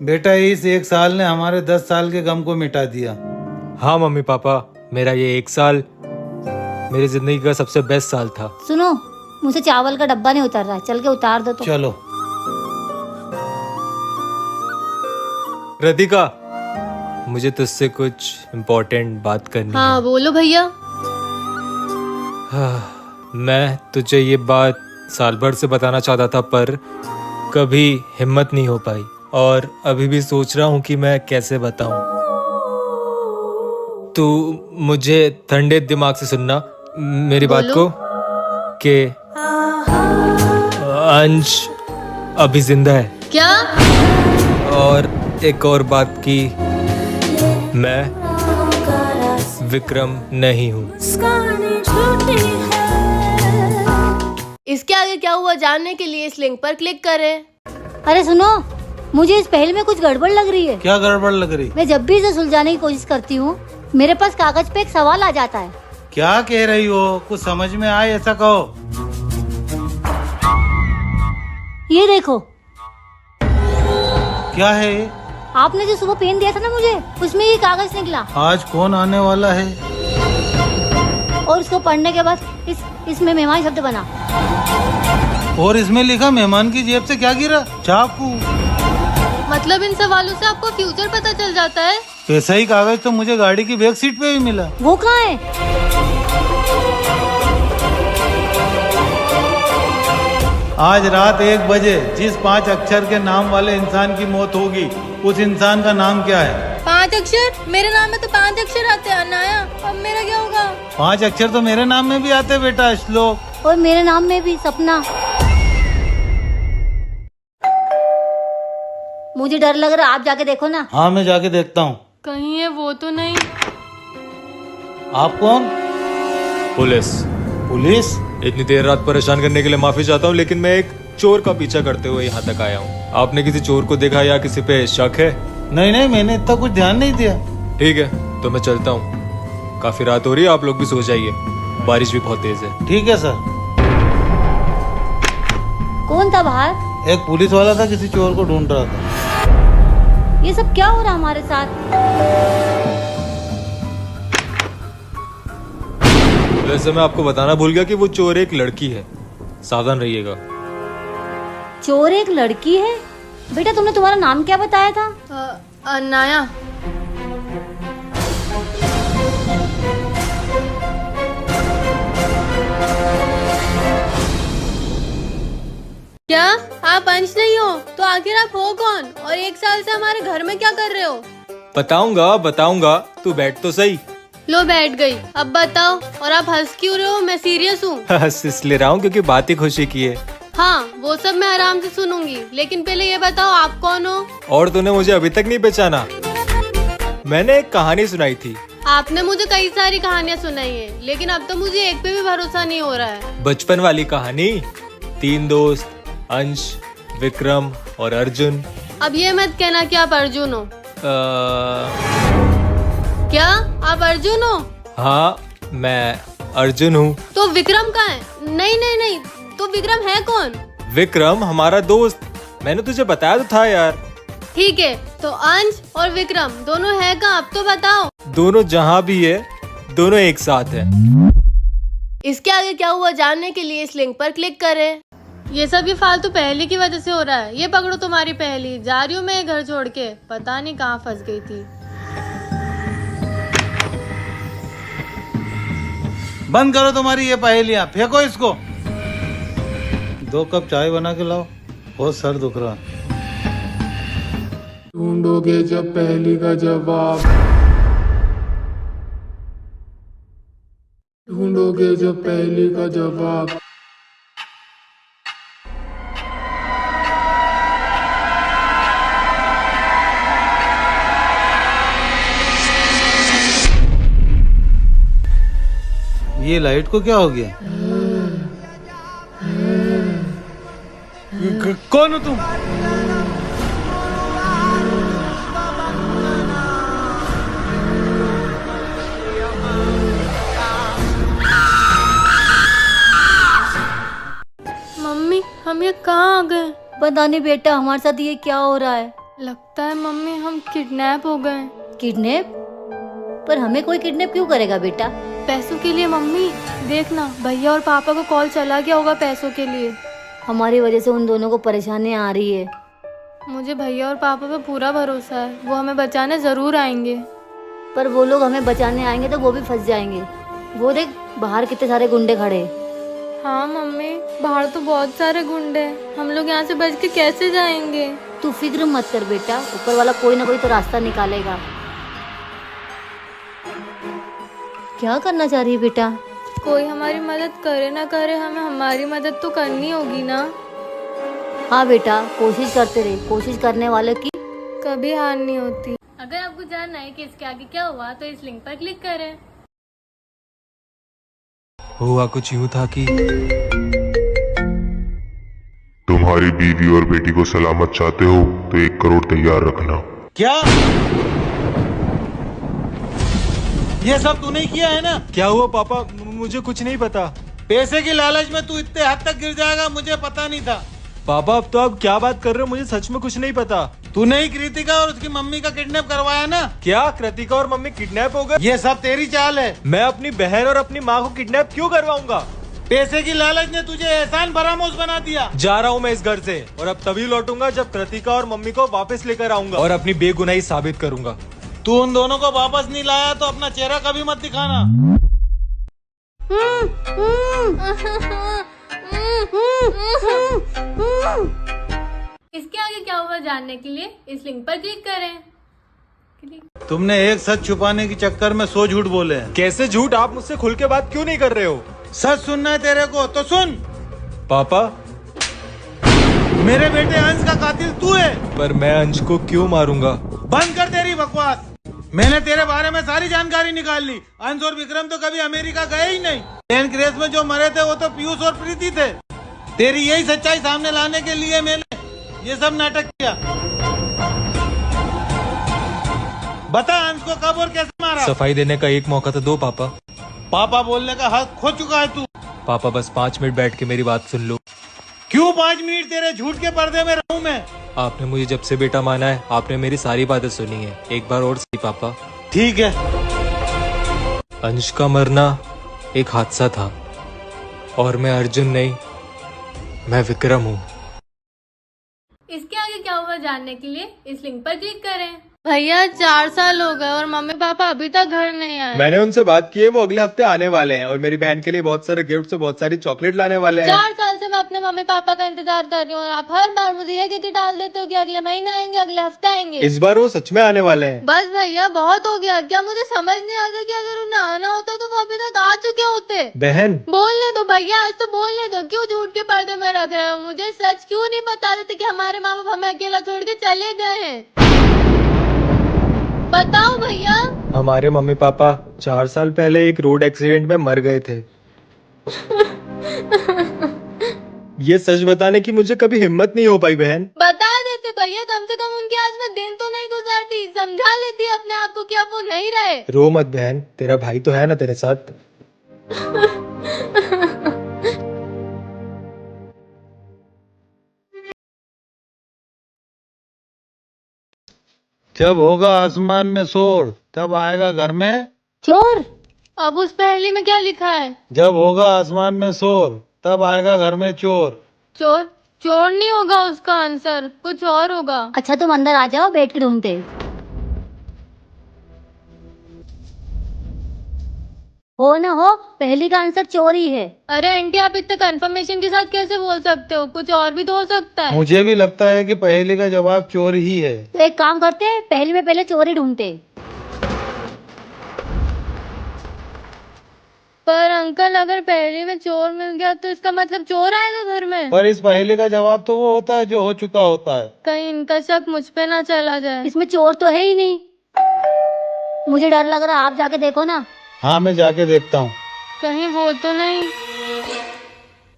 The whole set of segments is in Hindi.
बेटा इस एक साल ने हमारे 10 साल के गम को मिटा दिया। हाँ मम्मी पापा, मेरा ये एक साल मेरी जिंदगी का सबसे बेस्ट साल था। सुनो, मुझसे चावल का डब्बा नहीं उतर रहा है, चल के उतार दो तो। चलो। राधिका, मुझे तुझसे कुछ इम्पोर्टेंट बात करनी हाँ बोलो भैया। है। मैं तुझे ये बात साल भर से बताना चाहता था पर कभी हिम्मत नहीं हो पाई और अभी भी सोच रहा हूँ कि मैं कैसे बताऊं। तू मुझे ठंडे दिमाग से सुनना मेरी बात को कि अंश अभी जिंदा है। क्या? और एक और बात की मैं विक्रम नहीं हूँ। इसके आगे क्या हुआ जानने के लिए इस लिंक पर क्लिक करें। अरे सुनो, मुझे इस पहल में कुछ गड़बड़ लग रही है। क्या गड़बड़ लग रही? मैं जब भी इसे सुलझाने की कोशिश करती हूँ, मेरे पास कागज पे एक सवाल आ जाता है। क्या कह रही हो? कुछ समझ में आए ऐसा कहो। ये देखो। क्या है ये? आपने जो सुबह पेन दिया था ना मुझे, उसमें ये कागज निकला आज कौन आने वाला है? और उसको पढ़ने के बाद इसमें मेहमान शब्द बना। और इसमें लिखा मेहमान की जेब से क्या गिरा? चाकू। मतलब इन सवालों से आपको फ्यूचर पता चल जाता है? ऐसा ही कागज तो मुझे गाड़ी की बैक सीट पे भी मिला। वो कहाँ है? आज रात 1 बजे जिस 5 अक्षर के नाम वाले इंसान की मौत होगी, उस इंसान का नाम क्या है? 5 अक्षर? मेरे नाम में तो 5 अक्षर आते हैं अनाया। अब मेरा क्या होगा? 5 अक्षर तो मेरे नाम में भी आते बेटा, श्लोक। और मेरे नाम में भी सपना। मुझे डर लग रहा है, आप जाके देखो ना। हाँ मैं जाके देखता हूँ। कहीं है वो तो नहीं। आप कौन? पुलिस। पुलिस? इतनी देर रात परेशान करने के लिए माफी चाहता हूँ, लेकिन मैं एक चोर का पीछा करते हुए यहाँ तक आया हूँ। आपने किसी चोर को देखा या किसी पे शक है? नहीं, मैंने इतना कुछ ध्यान नहीं दिया। ठीक है तो मैं चलता हूँ, काफी रात हो रही है, आप लोग भी सो जाइए, बारिश भी बहुत तेज है। ठीक है सर। कौन था बाहर? एक पुलिस वाला था, किसी चोर को ढूंढ रहा था। ये सब क्या हो रहा है हमारे साथ? वैसे मैं आपको बताना भूल गया कि वो चोर एक लड़की है, सावधान रहिएगा। चोर एक लड़की है? बेटा तुमने तुम्हारा नाम क्या बताया था? अनाया। क्या आप अंश नहीं हो? तो आखिर आप हो कौन? और 1 साल से हमारे घर में क्या कर रहे हो? बताऊंगा, तू बैठ तो सही। लो बैठ गई। अब बताओ। और आप हंस क्यों रहे हो? मैं सीरियस हूँ। हंस इसलिए रहा हूँ क्योंकि बात ही खुशी की है। हाँ वो सब मैं आराम से सुनूंगी, लेकिन पहले ये बताओ आप कौन हो? और तूने मुझे अभी तक नहीं पहचाना? मैंने एक कहानी सुनाई थी। आपने मुझे कई सारी कहानियाँ सुनाई है, लेकिन अब तो मुझे एक पे भी भरोसा नहीं हो रहा है। बचपन वाली कहानी, 3 दोस्त अंश, विक्रम और अर्जुन। अब ये मत कहना कि आप अर्जुन हो। क्या आप अर्जुन हो? हाँ मैं अर्जुन हूँ। तो विक्रम कहाँ है? नहीं, तो विक्रम है कौन? विक्रम हमारा दोस्त, मैंने तुझे बताया तो था यार। ठीक है, तो अंश और विक्रम दोनों है कहाँ? अब तो बताओ। दोनों जहाँ भी है, दोनों एक साथ है। इसके आगे क्या हुआ जानने के लिए इस लिंक पर क्लिक करें। ये सब ये फालतू पहेली की वजह से हो रहा है। ये पकड़ो तुम्हारी पहेली। जा रही हूँ मैं घर छोड़ के, पता नहीं कहाँ फंस गई थी। बंद करो तुम्हारी ये पहेलियां, फेंको इसको। 2 कप चाय बना के लाओ, बहुत सर दुख रहा। ढूंढोगे जब पहेली का जवाब, ढूंढोगे जब पहेली का जवाब। ये लाइट को क्या हो गया? कौन हो तुम? मम्मी हम ये कहाँ आ गए? पता नहीं बेटा, हमारे साथ ये क्या हो रहा है। लगता है मम्मी हम किडनैप हो गए। किडनैप? पर हमें कोई किडनैप क्यों करेगा बेटा? पैसों के लिए मम्मी। देखना भैया और पापा को कॉल चला गया होगा पैसों के लिए। हमारी वजह से उन दोनों को परेशानियां आ रही है। मुझे भैया और पापा पे पूरा भरोसा है, वो हमें बचाने जरूर आएंगे। पर वो लोग हमें बचाने आएंगे तो वो भी फंस जाएंगे। वो देख बाहर कितने सारे गुंडे खड़े हैं। हाँ मम्मी, बाहर तो बहुत सारे गुंडे हैं, हम लोग यहाँ से बच के कैसे जाएंगे? तू फिक्र मत कर बेटा, ऊपर वाला कोई ना कोई तो रास्ता निकालेगा। क्या करना चाह रही है बेटा? कोई हमारी मदद करे ना करे, हमें हमारी मदद तो करनी होगी ना। हाँ बेटा, कोशिश करते रहे, कोशिश करने वाले की कभी हार नहीं होती। अगर आपको जानना है कि इसके आगे क्या हुआ तो इस लिंक पर क्लिक करें। हुआ कुछ यूं था कि तुम्हारी बीवी और बेटी को सलामत चाहते हो तो 1 करोड़ तैयार रखना। क्या ये सब तूने ही किया है ना? क्या हुआ पापा? मुझे कुछ नहीं पता। पैसे की लालच में तू इतने हद तक गिर जाएगा मुझे पता नहीं था। पापा अब तो आप क्या बात कर रहे हो? मुझे सच में कुछ नहीं पता। तूने ही कृतिका और उसकी मम्मी का किडनैप करवाया ना? क्या कृतिका और मम्मी किडनैप हो गए? ये सब तेरी चाल है। मैं अपनी बहन और अपनी माँ को किडनैप क्यों करवाऊंगा? पैसे की लालच ने तुझे एहसान फरामोश बना दिया। जा रहा हूँ मैं इस घर से, और अब तभी लौटूंगा जब कृतिका और मम्मी को वापस लेकर आऊंगा और अपनी बेगुनाही साबित करूंगा। तू उन दोनों को वापस नहीं लाया तो अपना चेहरा कभी मत दिखाना। इसके आगे क्या हुआ जानने के लिए इस लिंक पर क्लिक करें। तुमने एक सच छुपाने के चक्कर में 100 झूठ बोले हैं। कैसे झूठ? आप मुझसे खुल के बात क्यों नहीं कर रहे हो? सच सुनना है तेरे को तो सुन। पापा, मेरे बेटे अंश का कातिल तू है। पर मैं अंश को क्यों मारूंगा? बंद कर तेरी बकवास। मैंने तेरे बारे में सारी जानकारी निकाल ली। अंश और विक्रम तो कभी अमेरिका गए ही नहीं। प्लेन क्रैश में जो मरे थे वो तो पीयूष और प्रीति थे। तेरी यही सच्चाई सामने लाने के लिए मैंने ये सब नाटक किया। बता अंश को कब और कैसे मारा? सफाई देने का एक मौका तो दो पापा। पापा बोलने का हक खो चुका है तू। पापा बस 5 मिनट बैठ के मेरी बात सुन लो। क्यों 5 मिनट तेरे झूठ के पर्दे में रहूं मैं? आपने मुझे जब से बेटा माना है, आपने मेरी सारी बातें सुनी है। एक बार और सही पापा। ठीक है। अंश का मरना एक हादसा था, और मैं अर्जुन नहीं, मैं विक्रम हूँ। इसके आगे क्या हुआ जानने के लिए इस लिंक पर क्लिक करें। भैया 4 साल हो गए और मम्मी पापा अभी तक घर नहीं आए। मैंने उनसे बात की है, वो अगले हफ्ते आने वाले हैं और मेरी बहन के लिए बहुत सारे गिफ्ट और बहुत सारी चॉकलेट लाने वाले हैं। 4 साल से मैं अपने मम्मी पापा का इंतजार कर रही हूँ और आप हर बार मुझे ये कहके डाल देते हो कि अगले महीने आएंगे, अगले हफ्ते आएंगे। इस बार वो सच में आने वाले हैं। बस भैया बहुत हो गया। क्या मुझे समझ नहीं आता कि अगर उन्हें आना होता तो वो अभी तक आ चुके होते। बहन, बोलने दो भैया, आज तो बोलने दो। क्यों झूठ के पर्दे में रख रहे हो? मुझे सच क्यों नहीं बता देते कि हमारे माँ बाप हमें अकेला छोड़ के चले गए हैं? बताओ भैया। हमारे मम्मी पापा 4 साल पहले एक रोड एक्सीडेंट में मर गए थे। ये सच बताने की मुझे कभी हिम्मत नहीं हो पाई बहन। बता देते भैया, कम से कम उनके आज में दिन तो नहीं गुजारती। समझा लेती अपने आप को कि अब वो नहीं रहे। रो मत बहन, तेरा भाई तो है ना तेरे साथ। जब होगा आसमान में शोर तब आएगा घर में चोर। अब उस पहेली में क्या लिखा है? जब होगा आसमान में शोर तब आएगा घर में चोर। चोर? चोर नहीं होगा उसका आंसर, कुछ और होगा। अच्छा तुम अंदर आ जाओ, बैठ के ढूंढते। हो ना हो, पहली का आंसर चोर ही है। अरे आंटी, आप इतने कंफर्मेशन के साथ कैसे बोल सकते हो? कुछ और भी तो हो सकता है। मुझे भी लगता है कि पहेली का जवाब चोर ही है। तो एक काम करते हैं, पहली में पहले चोर ही ढूंढते। पर अंकल, अगर पहेली में चोर मिल गया तो इसका मतलब चोर आएगा घर में। पर इस पहेली का जवाब तो वो होता है जो हो चुका होता है। कहीं इनका शक मुझ पे ना चला जाए। इसमें चोर तो है ही नहीं। मुझे डर लग रहा है, आप जाके देखो ना। हाँ मैं जाके देखता हूँ। कहीं हो तो नहीं।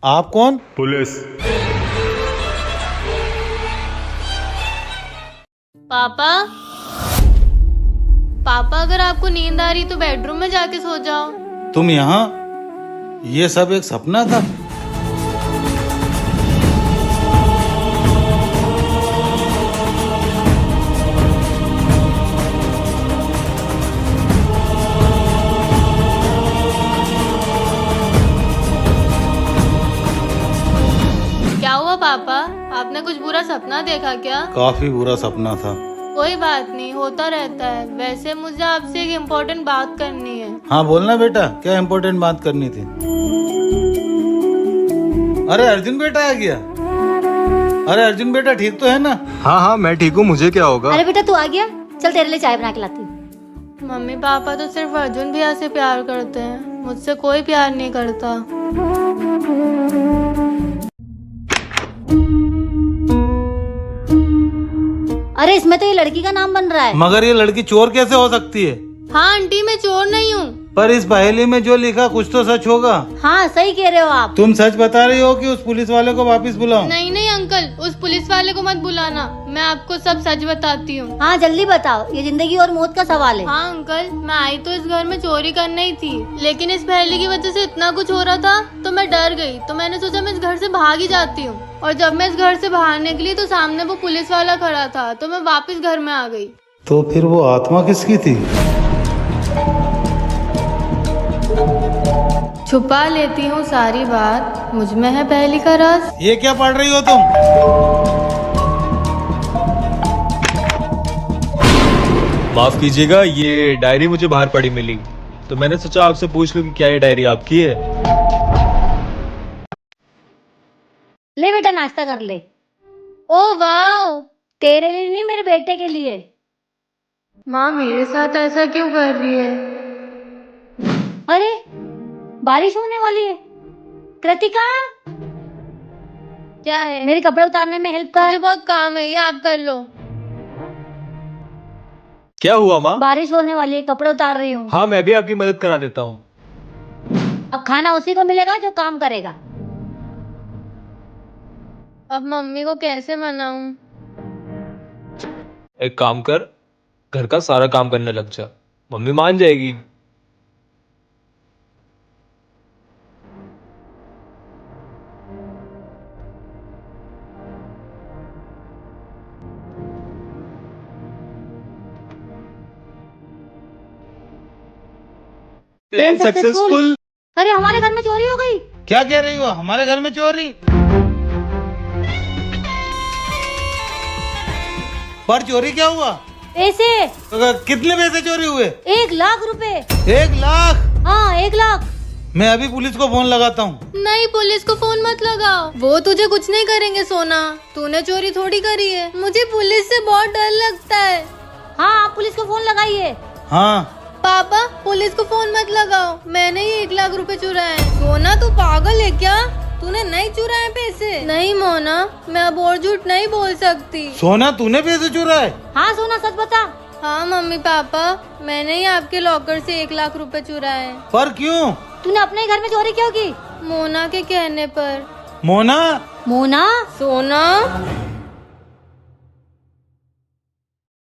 आप कौन? पुलिस। पापा, पापा अगर आपको नींद आ रही तो बेडरूम में जाके सो जाओ। तुम यहाँ? ये सब एक सपना था? सपना देखा क्या? काफी बुरा सपना था। कोई बात नहीं, होता रहता है। वैसे मुझे आपसे एक इम्पोर्टेंट बात करनी है। हाँ बोलना बेटा, क्या इम्पोर्टेंट बात करनी थी? अरे अर्जुन बेटा आ गया। अरे अर्जुन बेटा ठीक तो है ना? हाँ हाँ मैं ठीक हूँ, मुझे क्या होगा? अरे बेटा तू आ गया, चल तेरे लिए चाय बना के लाती हूँ। मम्मी पापा तो सिर्फ अर्जुन भैया से प्यार करते हैं, मुझसे कोई प्यार नहीं करता। अरे इसमें तो ये लड़की का नाम बन रहा है। मगर ये लड़की चोर कैसे हो सकती है? हाँ आंटी, मैं चोर नहीं हूँ। पर इस पहेली में जो लिखा कुछ तो सच होगा। हाँ सही कह रहे हो आप। तुम सच बता रही हो कि उस पुलिस वाले को वापस बुलाऊं? नहीं नहीं अंकल, उस पुलिस वाले को मत बुलाना, मैं आपको सब सच बताती हूँ। हाँ जल्दी बताओ, ये जिंदगी और मौत का सवाल है। हाँ अंकल, मैं आई तो इस घर में चोरी करने ही थी, लेकिन इस पहेली की वजह से इतना कुछ हो रहा था तो मैं डर गई। तो मैंने सोचा मैं इस घर से भाग ही जाती हूँ, और जब मैं इस घर से बाहर निकली तो सामने वो पुलिस वाला खड़ा था, तो मैं वापस घर में आ गई। तो फिर वो आत्मा किसकी थी? छुपा लेती हूँ सारी बात, मुझ में है पहेली का राज। ये क्या पढ़ रही हो तुम? माफ कीजिएगा, ये डायरी मुझे बाहर पड़ी मिली, तो मैंने सोचा आपसे पूछ लूं कि क्या ये डायरी आपकी है। ले बेटा नाश्ता कर ले। ओ वाह, तेरे लिए नहीं मेरे बेटे के लिए। माँ मेरे साथ ऐसा क्यों कर रही है? अरे बारिश होने वाली है। कृतिका क्या है? मेरे कपड़े उतारने में हेल्प कर। मुझे बहुत काम है, ये आप कर लो। क्या हुआ माँ? बारिश होने वाली है, कपड़े उतार रही हूँ। हाँ मैं भी आपकी मदद करा देता हूँ। अब खाना उसी को मिलेगा जो काम करेगा। अब मम्मी को कैसे मनाऊं? एक काम कर, घर का सारा काम करने लग जा, मम्मी मान जाएगी। Plan successful. अरे हमारे घर में चोरी हो गई। क्या कह रही हो? हमारे घर में चोरी? पर चोरी क्या हुआ? पैसे। कितने पैसे चोरी हुए? 1,00,000 रुपए। 1,00,000? हाँ 1,00,000। मैं अभी पुलिस को फोन लगाता हूँ। नहीं, पुलिस को फोन मत लगाओ, वो तुझे कुछ नहीं करेंगे सोना, तूने चोरी थोड़ी करी है। मुझे पुलिस से बहुत डर लगता है। हाँ आप पुलिस को फोन लगाइए। हाँ पापा पुलिस को फोन मत लगाओ, मैंने ही 1,00,000 रुपए चुराए हैं। सोना तू पागल है क्या? तूने नहीं चुराए पैसे? नहीं मोना, मैं अब और झूठ नहीं बोल सकती। सोना तूने पैसे चुराए? हाँ सोना सच बता। हाँ मम्मी पापा, मैंने ही आपके लॉकर से 1,00,000 रुपए चुराए। पर क्यों? तूने अपने ही घर में चोरी क्यों की? मोना के कहने पर। मोना? मोना? सोना